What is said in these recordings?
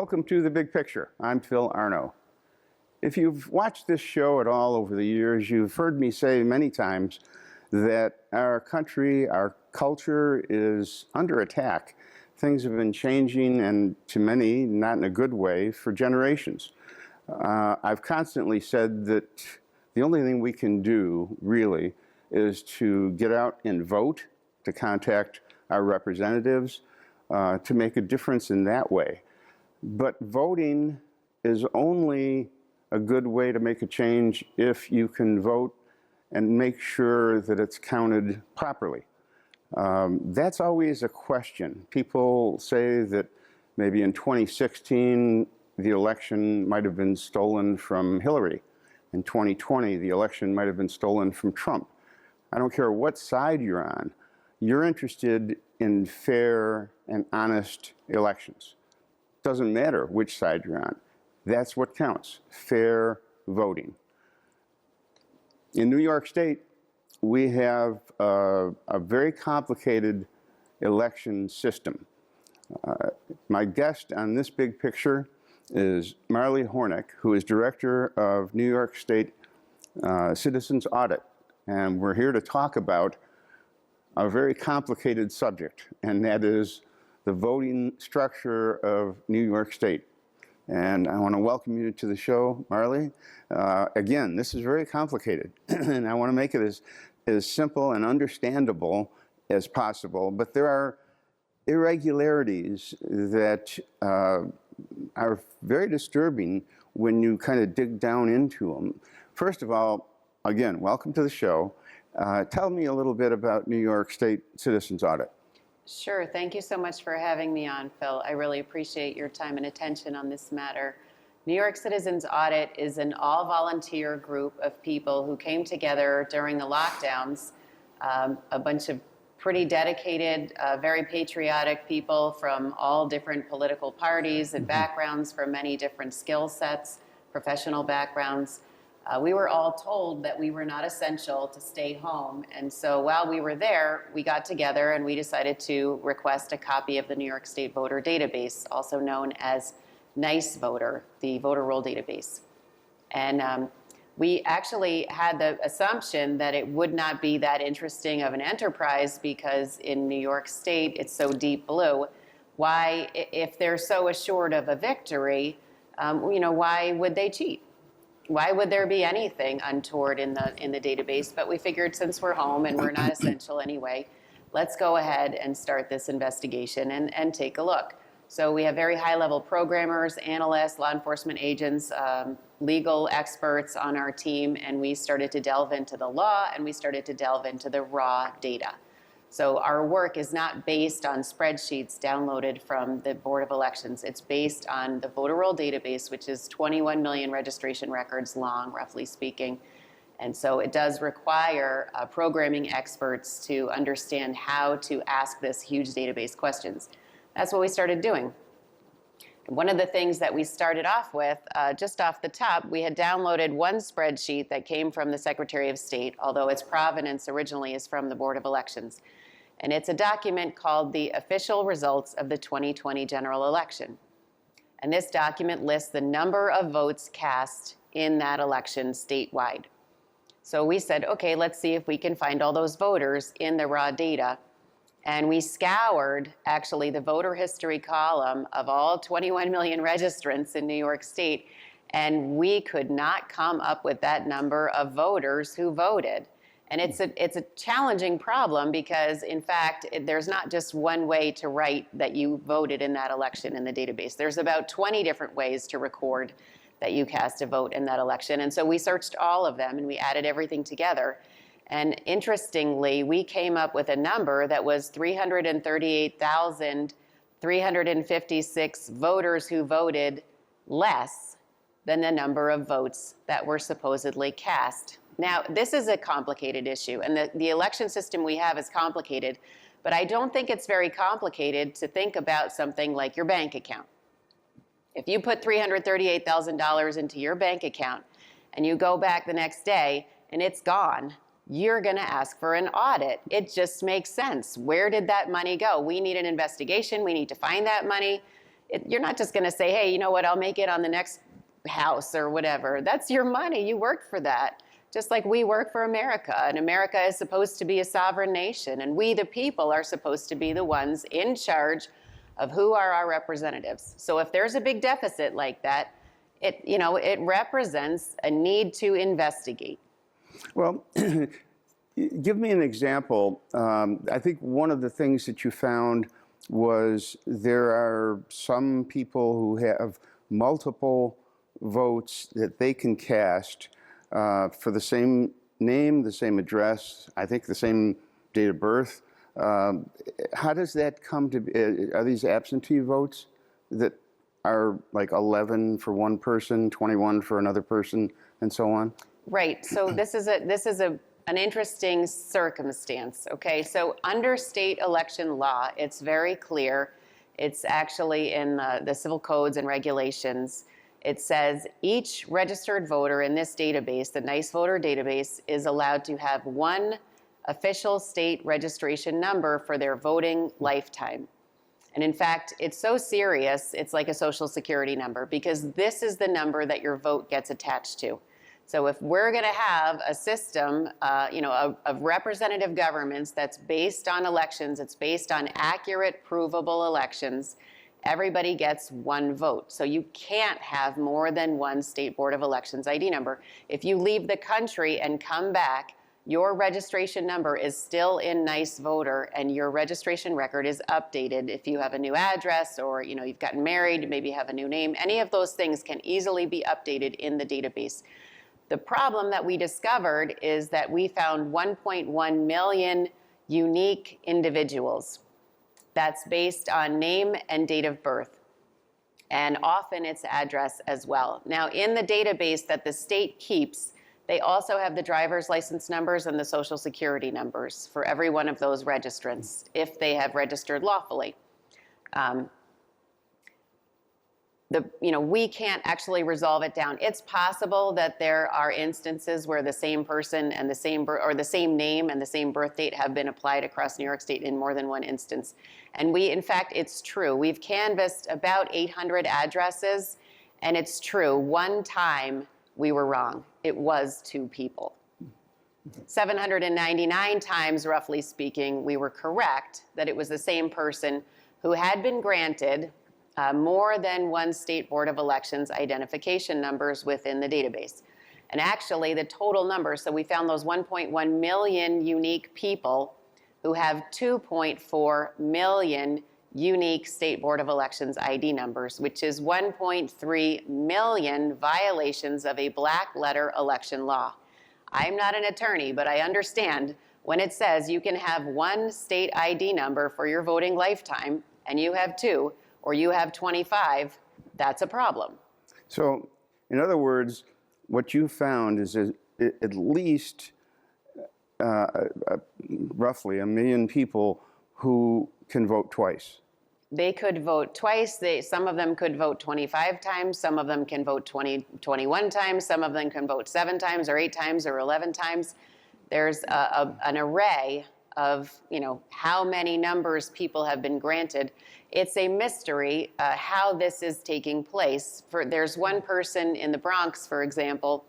Welcome to The Big Picture. I'm Phil Arno. If you've watched this show at all over the years, you've heard me say many times that our country, our culture is under attack. Things have been changing, and to many, not in a good way, for generations. I've constantly said that the only thing we can do, really, is to get out and vote, to contact our representatives, to make a difference in that way. But voting is only a good way to make a change if you can vote and make sure that it's counted properly. That's always a question. People say that maybe in 2016, the election might have been stolen from Hillary. In 2020, the election might have been stolen from Trump. I don't care what side you're on. You're interested in fair and honest elections. Doesn't matter which side you're on. That's what counts, fair voting. In New York State, we have a very complicated election system. My guest on this big picture is Marly Hornik, who is director of New York State Citizens Audit. And we're here to talk about a very complicated subject, and that is the voting structure of New York State. And I want to welcome you to the show, Marly. Again, this is very complicated, and I want to make it as simple and understandable as possible, but there are irregularities that are very disturbing when you kind of dig down into them. First of all, again, welcome to the show. Tell me a little bit about New York State Citizens Audit. Sure. Thank you so much for having me on, Phil. I really appreciate your time and attention on this matter. New York Citizens Audit is an all-volunteer group of people who came together during the lockdowns, a bunch of pretty dedicated, very patriotic people from all different political parties and backgrounds, from many different skill sets, professional backgrounds. We were all told that we were not essential to stay home. And so while we were there, we got together and we decided to request a copy of the New York State Voter Database, also known as NICE Voter, the voter roll database. And we actually had the assumption that it would not be that interesting of an enterprise because in New York State, it's so deep blue. Why, if they're so assured of a victory, why would they cheat? Why would there be anything untoward in the database? But we figured since we're home and we're not essential anyway, let's go ahead and start this investigation and take a look. So we have very high-level programmers, analysts, law enforcement agents, legal experts on our team, and we started to delve into the law and we started to delve into the raw data. So our work is not based on spreadsheets downloaded from the Board of Elections. It's based on the voter roll database, which is 21 million registration records long, roughly speaking. And so it does require programming experts to understand how to ask this huge database questions. That's what we started doing. One of the things that we started off with, just off the top, we had downloaded one spreadsheet that came from the Secretary of State, although its provenance originally is from the Board of Elections. And it's a document called the Official Results of the 2020 General Election. And this document lists the number of votes cast in that election statewide. So we said, okay, let's see if we can find all those voters in the raw data. And we scoured, actually, the voter history column of all 21 million registrants in New York State, and we could not come up with that number of voters who voted. And it's a challenging problem because, in fact, there's not just one way to write that you voted in that election in the database. There's about 20 different ways to record that you cast a vote in that election. And so we searched all of them and we added everything together. And interestingly, we came up with a number that was 338,356 voters who voted less than the number of votes that were supposedly cast. Now, this is a complicated issue, and the election system we have is complicated, but I don't think it's very complicated to think about something like your bank account. If you put $338,000 into your bank account and you go back the next day and it's gone, you're going to ask for an audit. It just makes sense. Where did that money go? We need an investigation. We need to find that money. You're not just going to say, hey, you know what, I'll make it on the next house or whatever. That's your money. You worked for that. Just like we work for America, and America is supposed to be a sovereign nation, and we, the people, are supposed to be the ones in charge of who are our representatives. So if there's a big deficit like that, it represents a need to investigate. Well, give me an example. I think one of the things that you found was there are some people who have multiple votes that they can cast for the same name, the same address, I think the same date of birth. How does that come to be? Are these absentee votes that are like 11 for one person, 21 for another person, and so on? Right. So this is an interesting circumstance. Okay. So under state election law, it's very clear. It's actually in the civil codes and regulations. It says each registered voter in this database, the NICE voter database, is allowed to have one official state registration number for their voting lifetime. And in fact, it's so serious, it's like a social security number, because this is the number that your vote gets attached to. So if we're going to have a system, of representative governments that's based on elections, it's based on accurate, provable elections, everybody gets one vote. So you can't have more than one State Board of Elections ID number. If you leave the country and come back, your registration number is still in NICE voter, and your registration record is updated. If you have a new address, or you've gotten married, maybe have a new name, any of those things can easily be updated in the database. The problem that we discovered is that we found 1.1 million unique individuals. That's based on name and date of birth, and often it's address as well. Now, in the database that the state keeps, they also have the driver's license numbers and the social security numbers for every one of those registrants, if they have registered lawfully. We can't actually resolve it down. It's possible that there are instances where the same person and the same name and the same birth date have been applied across New York State in more than one instance. And in fact, it's true. We've canvassed about 800 addresses, and it's true. One time we were wrong. It was 2 people. 799 times, roughly speaking, we were correct that it was the same person who had been granted more than one State Board of Elections identification numbers within the database. And actually, the total number, so we found those 1.1 million unique people who have 2.4 million unique State Board of Elections ID numbers, which is 1.3 million violations of a black letter election law. I'm not an attorney, but I understand when it says you can have one state ID number for your voting lifetime, and you have 2, or you have 25, that's a problem. So, in other words, what you found is at least roughly 1 million people who can vote twice. They could vote twice. Some of them could vote 25 times. Some of them can vote 21 times. Some of them can vote 7 times or 8 times or 11 times. There's an array of how many numbers people have been granted. It's a mystery how this is taking place. There's one person in the Bronx, for example.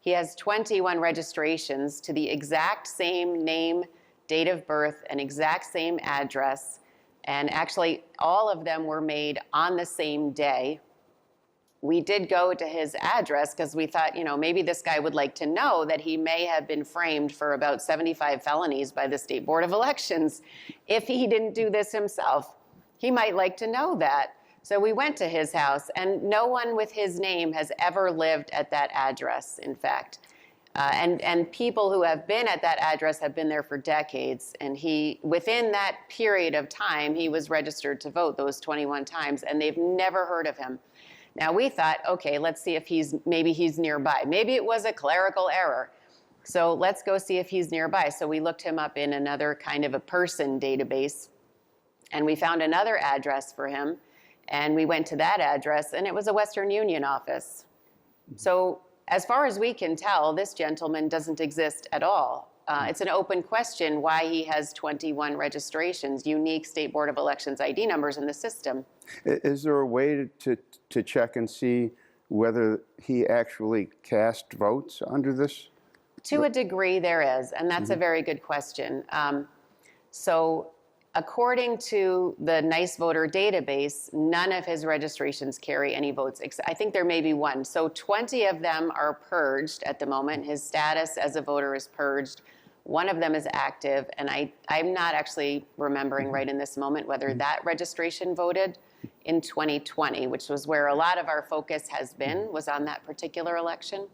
He has 21 registrations to the exact same name, date of birth, and exact same address. And actually, all of them were made on the same day. We did go to his address because we thought, maybe this guy would like to know that he may have been framed for about 75 felonies by the State Board of Elections. If he didn't do this himself, he might like to know that. So we went to his house, and no one with his name has ever lived at that address, in fact. And people who have been at that address have been there for decades. And within that period of time, he was registered to vote those 21 times, and they've never heard of him. Now we thought, okay, let's see if maybe he's nearby. Maybe it was a clerical error. So let's go see if he's nearby. So we looked him up in another kind of a person database, and we found another address for him. And we went to that address, and it was a Western Union office. So as far as we can tell, this gentleman doesn't exist at all. it's an open question why he has 21 registrations, unique State Board of Elections ID numbers in the system. Is there a way to check and see whether he actually cast votes under this? To a degree, there is, and that's a very good question. So according to the NICE voter database, none of his registrations carry any votes. I think there may be one. So 20 of them are purged at the moment. His status as a voter is purged. One of them is active, and I'm not actually remembering right in this moment whether that registration voted in 2020, which was where a lot of our focus has been, was on that particular election.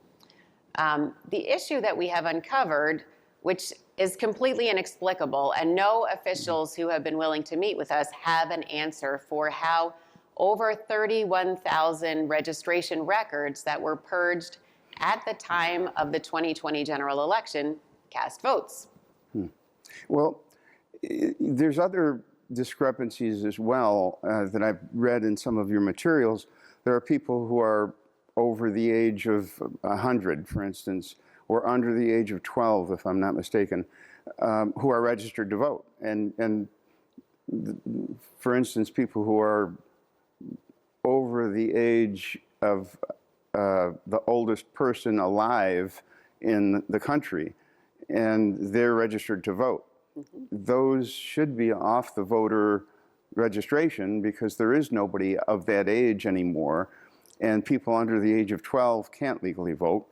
The issue that we have uncovered, which is completely inexplicable, and no officials who have been willing to meet with us have an answer for how over 31,000 registration records that were purged at the time of the 2020 general election cast votes. Well, there's other discrepancies as well that I've read in some of your materials. There are people who are over the age of 100, for instance, or under the age of 12, if I'm not mistaken, who are registered to vote. And for instance, people who are over the age of the oldest person alive in the country, and they're registered to vote. Those should be off the voter registration because there is nobody of that age anymore, and people under the age of 12 can't legally vote.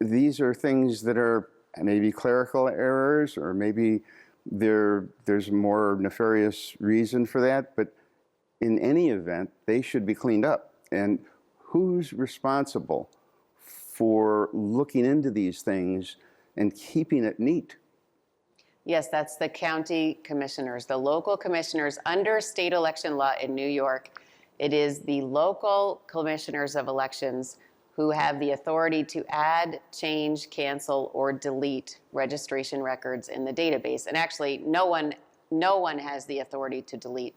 These are things that are maybe clerical errors, or maybe there's a more nefarious reason for that, but in any event, they should be cleaned up. And who's responsible for looking into these things and keeping it neat? Yes, that's the county commissioners, the local commissioners under state election law in New York. It is the local commissioners of elections who have the authority to add, change, cancel, or delete registration records in the database. And actually, no one has the authority to delete,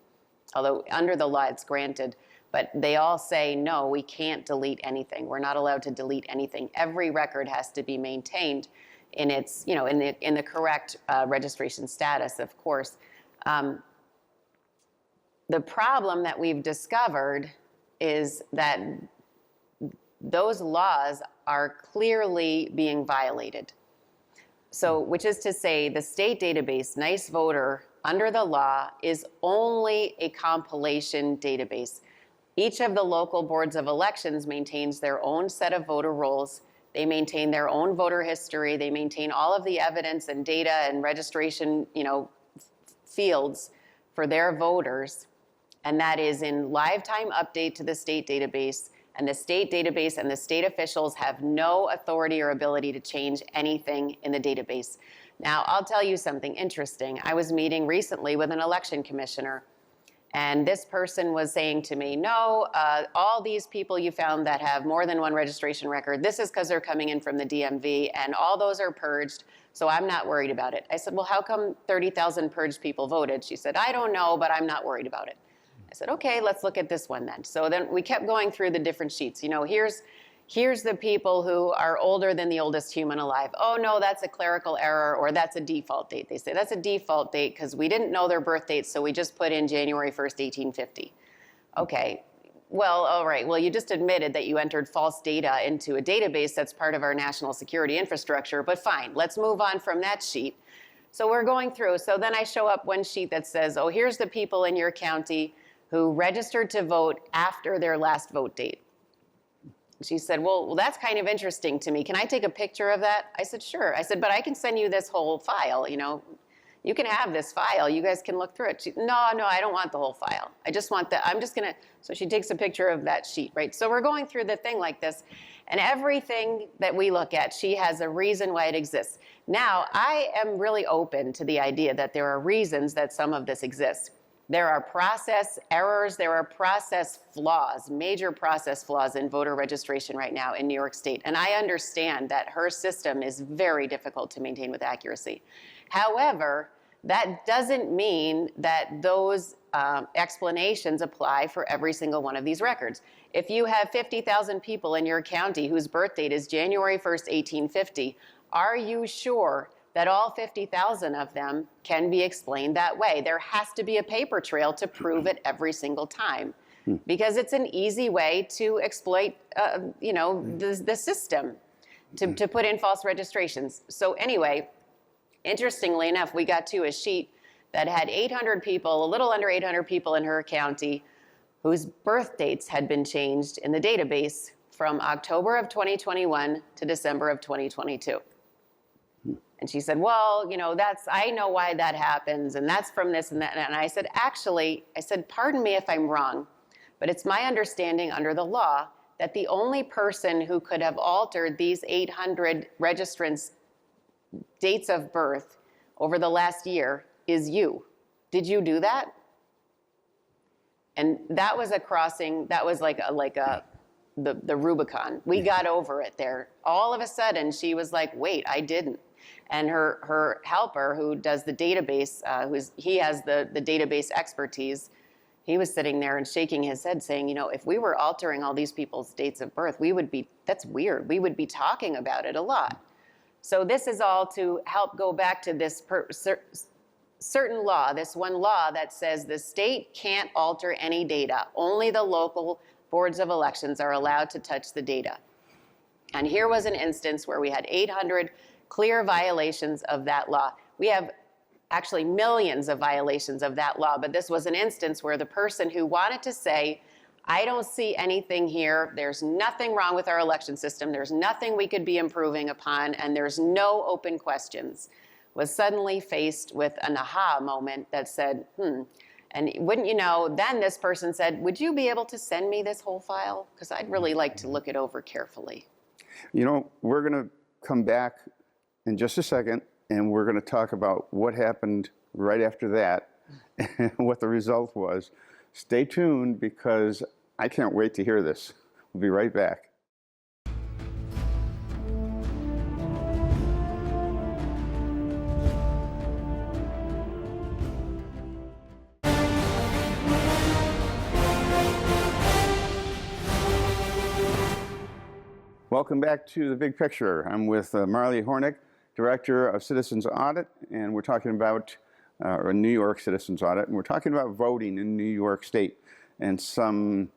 although under the law it's granted. But they all say, no, we can't delete anything. We're not allowed to delete anything. Every record has to be maintained in its, in the correct registration status, of course. The problem that we've discovered is that those laws are clearly being violated. So, which is to say, the state database, NICE Voter, under the law, is only a compilation database. Each of the local boards of elections maintains their own set of voter rolls. They maintain their own voter history. They maintain all of the evidence and data and registration, fields for their voters. And that is in live time update to the state database. And the state database and the state officials have no authority or ability to change anything in the database. Now, I'll tell you something interesting. I was meeting recently with an election commissioner, and this person was saying to me, no, all these people you found that have more than one registration record, this is because they're coming in from the DMV, and all those are purged, so I'm not worried about it. I said, well, how come 30,000 purged people voted? She said, I don't know, but I'm not worried about it. I said, okay, let's look at this one then. So then we kept going through the different sheets. Here's the people who are older than the oldest human alive. Oh no, that's a clerical error, or that's a default date. They say that's a default date because we didn't know their birth date, so we just put in January 1st, 1850. Okay, well, all right. Well, you just admitted that you entered false data into a database that's part of our national security infrastructure, but fine, let's move on from that sheet. So we're going through. So then I show up one sheet that says, oh, here's the people in your county who registered to vote after their last vote date. She said, well, that's kind of interesting to me. Can I take a picture of that? I said, sure. I said, but I can send you this whole file, You can have this file. You guys can look through it. No, I don't want the whole file. I just want so she takes a picture of that sheet, right? So we're going through the thing like this, and everything that we look at, she has a reason why it exists. Now, I am really open to the idea that there are reasons that some of this exists. There are process errors, there are process flaws, major process flaws in voter registration right now in New York State. And I understand that her system is very difficult to maintain with accuracy. However, that doesn't mean that those explanations apply for every single one of these records. If you have 50,000 people in your county whose birth date is January 1st, 1850, are you sure that all 50,000 of them can be explained that way. There has to be a paper trail to prove it every single time, because it's an easy way to exploit, the system, to put in false registrations. So anyway, interestingly enough, we got to a sheet that had 800 people, a little under 800 people in her county, whose birth dates had been changed in the database from October of 2021 to December of 2022. And she said, well, I know why that happens, and that's from this and that. And I said, pardon me if I'm wrong, but it's my understanding under the law that the only person who could have altered these 800 registrants' dates of birth over the last year is you. Did you do that? And that was a crossing, that was like the Rubicon. We got over it there. All of a sudden, she was like, wait, I didn't. And her helper, who does the database, he has the database expertise, he was sitting there and shaking his head saying, if we were altering all these people's dates of birth, that's weird. We would be talking about it a lot. So this is all to help go back to this certain law, this one law that says the state can't alter any data. Only the local boards of elections are allowed to touch the data. And here was an instance where we had 800 clear violations of that law. We have actually millions of violations of that law, but this was an instance where the person who wanted to say, I don't see anything here, there's nothing wrong with our election system, there's nothing we could be improving upon, and there's no open questions, was suddenly faced with an aha moment that said, And wouldn't you know, then this person said, would you be able to send me this whole file? Because I'd really like to look it over carefully. We're going to come back in just a second, and we're going to talk about what happened right after that and what the result was. Stay tuned, because I can't wait to hear this. We'll be right back. Welcome back to The Big Picture. I'm with Marly Hornik, Director of Citizens Audit, and we're talking about New York Citizens Audit, and we're talking about voting in New York State and some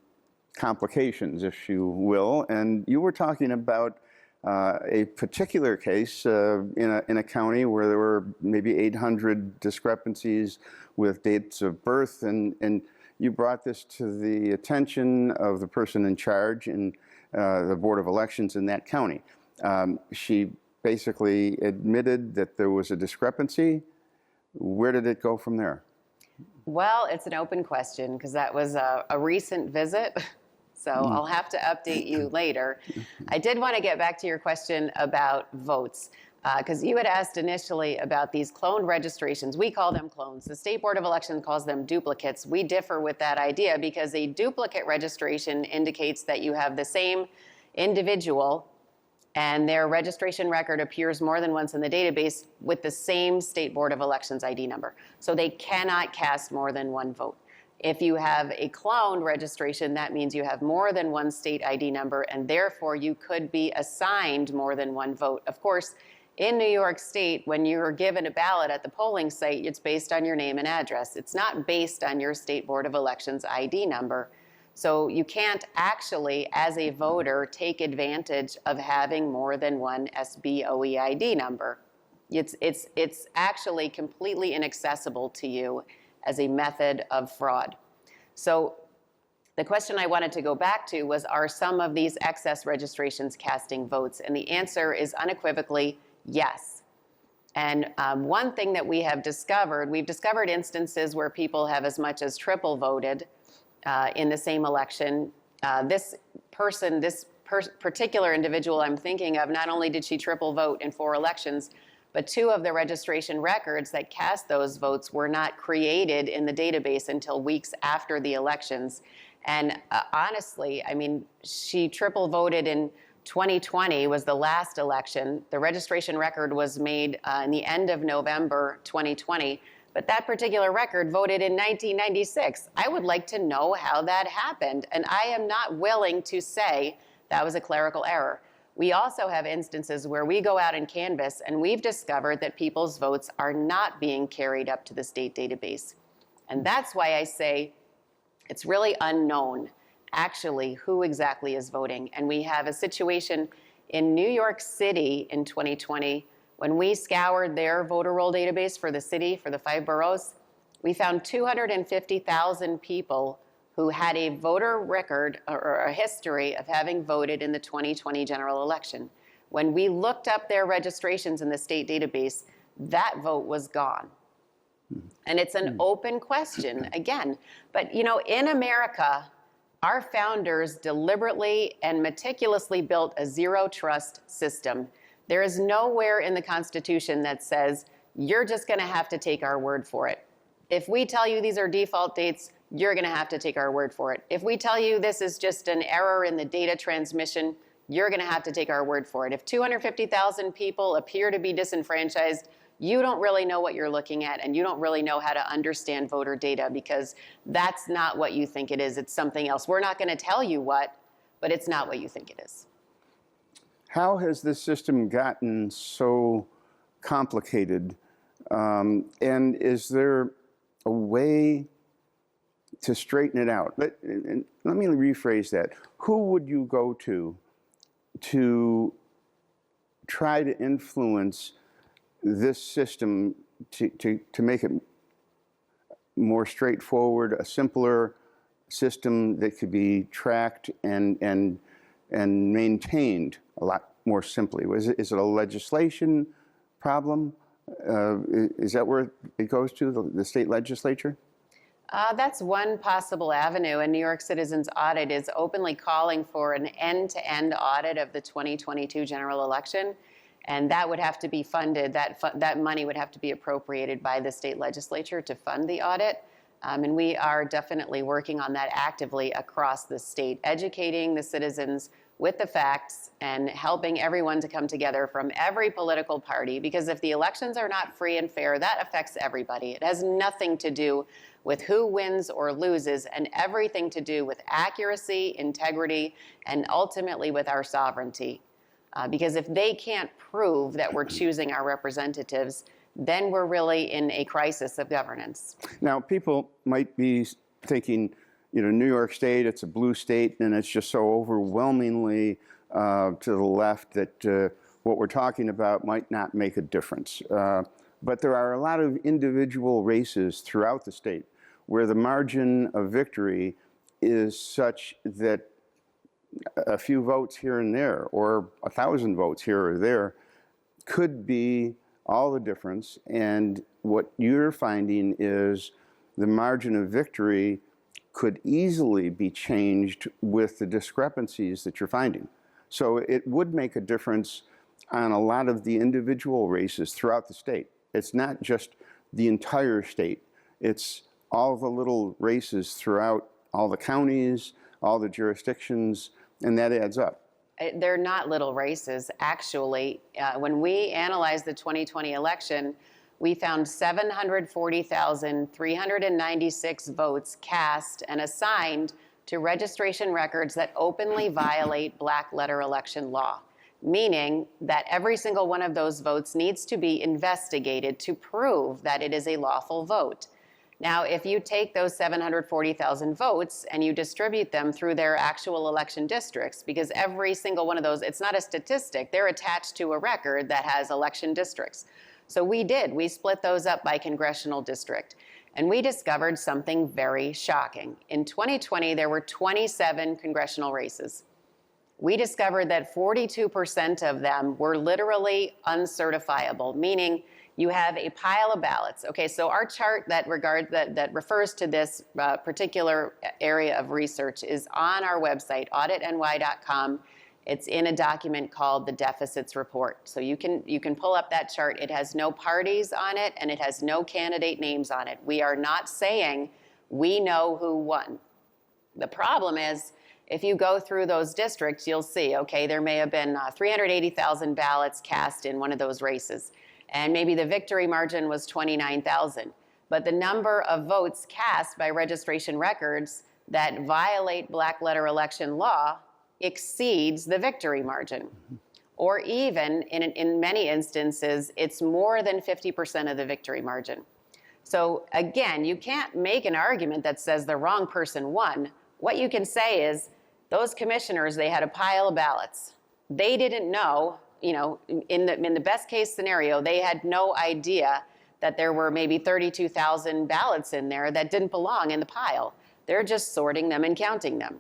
complications, if you will. And you were talking about a particular case in a county where there were maybe 800 discrepancies with dates of birth, and you brought this to the attention of the person in charge in the Board of Elections in that county. She basically admitted that there was a discrepancy. Where did it go from there? Well, it's an open question, because that was a recent visit, so I'll have to update you later. I did want to get back to your question about votes, because you had asked initially about these cloned registrations. We call them clones. The State Board of Elections calls them duplicates. We differ with that idea, because a duplicate registration indicates that you have the same individual and their registration record appears more than once in the database with the same State Board of Elections ID number. So they cannot cast more than one vote. If you have a cloned registration, that means you have more than one state ID number, and therefore you could be assigned more than one vote. Of course, in New York State, when you're given a ballot at the polling site, it's based on your name and address. It's not based on your State Board of Elections ID number. So you can't actually, as a voter, take advantage of having more than one SBOE ID number. It's actually completely inaccessible to you as a method of fraud. So the question I wanted to go back to was, are some of these excess registrations casting votes? And the answer is unequivocally yes. And one thing that we have discovered, we've discovered instances where people have as much as triple voted in the same election. This particular individual I'm thinking of, not only did she triple vote in 4 elections, but 2 of the registration records that cast those votes were not created in the database until weeks after the elections. And honestly, I mean, she triple voted in 2020 was the last election. The registration record was made in the end of November 2020, but that particular record voted in 1996. I would like to know how that happened, and I am not willing to say that was a clerical error. We also have instances where we go out and canvass and we've discovered that people's votes are not being carried up to the state database. And that's why I say it's really unknown actually who exactly is voting. And we have a situation in New York City in 2020 when we scoured their voter roll database for the city, for the 5 boroughs. We found 250,000 people who had a voter record or a history of having voted in the 2020 general election. When we looked up their registrations in the state database, that vote was gone. And it's an open question again. But you know, in America, our founders deliberately and meticulously built a zero trust system. There is nowhere in the Constitution that says, you're just gonna have to take our word for it. If we tell you these are default dates, you're gonna have to take our word for it. If we tell you this is just an error in the data transmission, you're gonna have to take our word for it. If 250,000 people appear to be disenfranchised, you don't really know what you're looking at, and you don't really know how to understand voter data, because that's not what you think it is. It's something else. We're not gonna tell you what, but it's not what you think it is. How has this system gotten so complicated? And is there a way to straighten it out? Let me rephrase that. Who would you go to try to influence this system to make it more straightforward, a simpler system that could be tracked and maintained a lot more simply? Is it a legislation problem? Is that where it goes to, the state legislature? That's one possible avenue, and New York Citizens Audit is openly calling for an end-to-end audit of the 2022 general election, and that would have to be funded. That money would have to be appropriated by the state legislature to fund the audit, and we are definitely working on that actively across the state, educating the citizens with the facts and helping everyone to come together from every political party, because if the elections are not free and fair, that affects everybody. It has nothing to do with who wins or loses, and everything to do with accuracy, integrity, and ultimately with our sovereignty. Because if they can't prove that we're choosing our representatives, then we're really in a crisis of governance. Now, people might be thinking, you know, New York State, it's a blue state, and it's just so overwhelmingly to the left that what we're talking about might not make a difference. But there are a lot of individual races throughout the state where the margin of victory is such that a few votes here and there, or 1,000 votes here or there, could be all the difference. And what you're finding is the margin of victory could easily be changed with the discrepancies that you're finding. So it would make a difference on a lot of the individual races throughout the state. It's not just the entire state. It's all the little races throughout all the counties, all the jurisdictions, and that adds up. They're not little races. Actually, when we analyzed the 2020 election, we found 740,396 votes cast and assigned to registration records that openly violate black letter election law, meaning that every single one of those votes needs to be investigated to prove that it is a lawful vote. Now, if you take those 740,000 votes and you distribute them through their actual election districts, because every single one of those, it's not a statistic, they're attached to a record that has election districts. So we split those up by congressional district, and we discovered something very shocking. In 2020, there were 27 congressional races. We discovered that 42% of them were literally uncertifiable, meaning you have a pile of ballots. Okay, so our chart that refers to this particular area of research is on our website, auditny.com. It's in a document called the Deficits Report. So you can pull up that chart. It has no parties on it, and it has no candidate names on it. We are not saying we know who won. The problem is, if you go through those districts, you'll see, okay, there may have been 380,000 ballots cast in one of those races, and maybe the victory margin was 29,000. But the number of votes cast by registration records that violate black letter election law exceeds the victory margin. or even in many instances, it's more than 50% of the victory margin. So again, you can't make an argument that says the wrong person won. What you can say is those commissioners, they had a pile of ballots. They didn't know, in the best case scenario, they had no idea that there were maybe 32,000 ballots in there that didn't belong in the pile. They're just sorting them and counting them.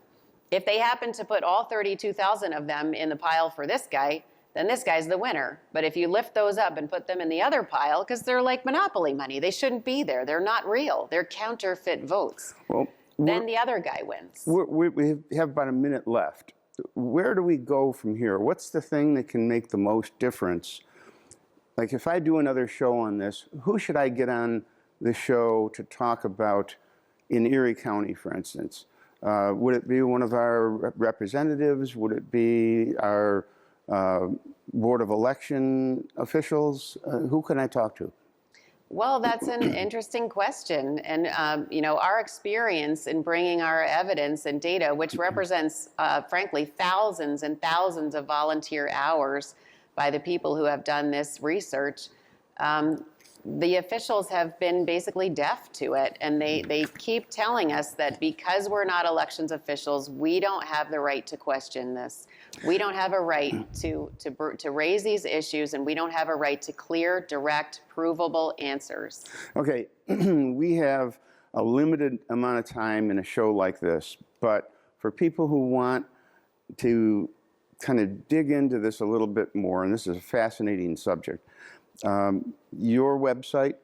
If they happen to put all 32,000 of them in the pile for this guy, then this guy's the winner. But if you lift those up and put them in the other pile, because they're like monopoly money, they shouldn't be there. They're not real. They're counterfeit votes. Well, then the other guy wins. We have about a minute left. Where do we go from here? What's the thing that can make the most difference? Like if I do another show on this, who should I get on the show to talk about in Erie County, for instance? Would it be one of our representatives? Would it be our Board of Election officials? Who can I talk to? Well, that's an interesting question. And, our experience in bringing our evidence and data, which represents, frankly, thousands and thousands of volunteer hours by the people who have done this research, the officials have been basically deaf to it. And they keep telling us that because we're not elections officials, we don't have the right to question this. We don't have a right to raise these issues, and we don't have a right to clear, direct, provable answers. Okay, we have a limited amount of time in a show like this, but for people who want to kind of dig into this a little bit more, and this is a fascinating subject, your website?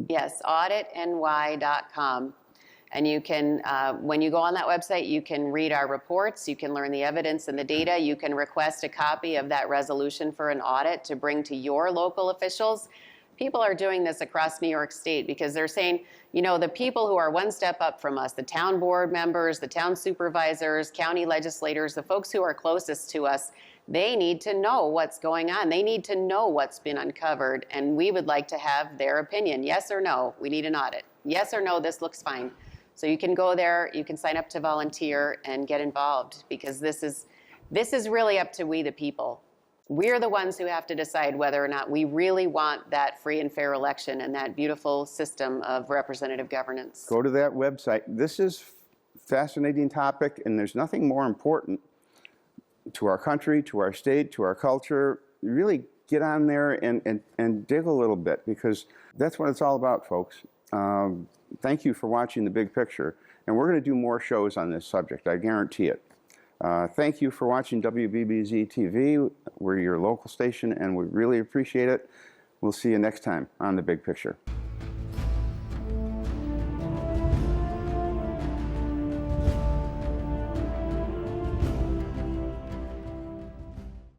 Yes, auditny.com. And you can, when you go on that website, you can read our reports, you can learn the evidence and the data, you can request a copy of that resolution for an audit to bring to your local officials. People are doing this across New York State because they're saying, the people who are one step up from us, the town board members, the town supervisors, county legislators, the folks who are closest to us, they need to know what's going on. They need to know what's been uncovered, and we would like to have their opinion. Yes or no, we need an audit. Yes or no, this looks fine. So you can go there, you can sign up to volunteer and get involved, because this is really up to we the people. We're the ones who have to decide whether or not we really want that free and fair election and that beautiful system of representative governance. Go to that website. This is a fascinating topic, and there's nothing more important to our country, to our state, to our culture. Really get on there and dig a little bit, because that's what it's all about, folks. Thank you for watching The Big Picture, and we're going to do more shows on this subject, I guarantee it. Thank you for watching WBBZ-TV. We're your local station, and we really appreciate it. We'll see you next time on The Big Picture.